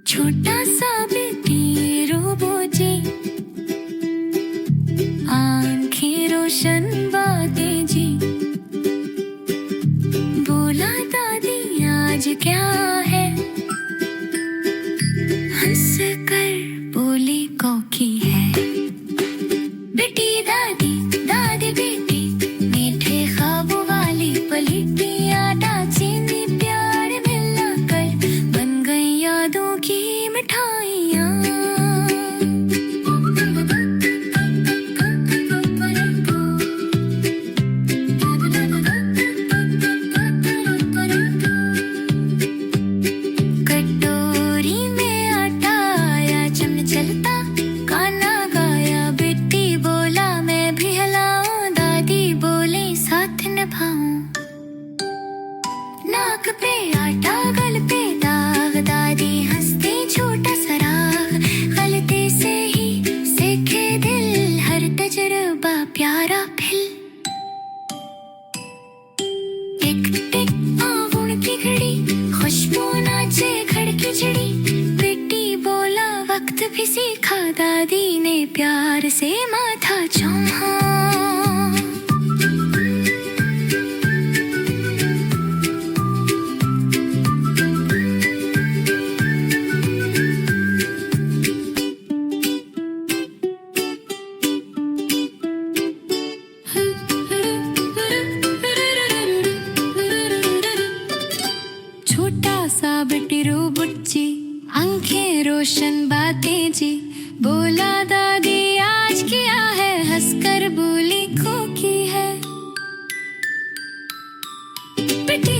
छोटा सा बेटी रोबो जी, आंखें रोशन बातें जी, बोला दादी आज क्या है, हंस कर बोली कौकी है। बेटी दादी दादी बेटी, मीठे ख्वाबों वाली पलटी, आटा चीनी प्यार मिलना कर बन गई यादों की मिठाइयाँ। कटोरी में आटा आया, चमच चलता गाना गाया, बेटी बोला मैं भी हिलाऊं, दादी बोली साथ निभाऊं। नाक पे आटा गल पे दाग, दादी हंसती छोटा सा राग, गलती से ही सीखे दिल, हर तजुर्बा प्यारा फिल। टिक टिक आँगन की घड़ी, खुशबू नाचे खड़की चिड़ी, बेटी बोला वक्त भी सीखा, दादी ने प्यार से माथा चूमा। छोटा सा बेटी रोबोट जी, आंखें रोशन बातें जी, बोला दादी आज क्या है, हंसकर बोली खोकी है। बेटी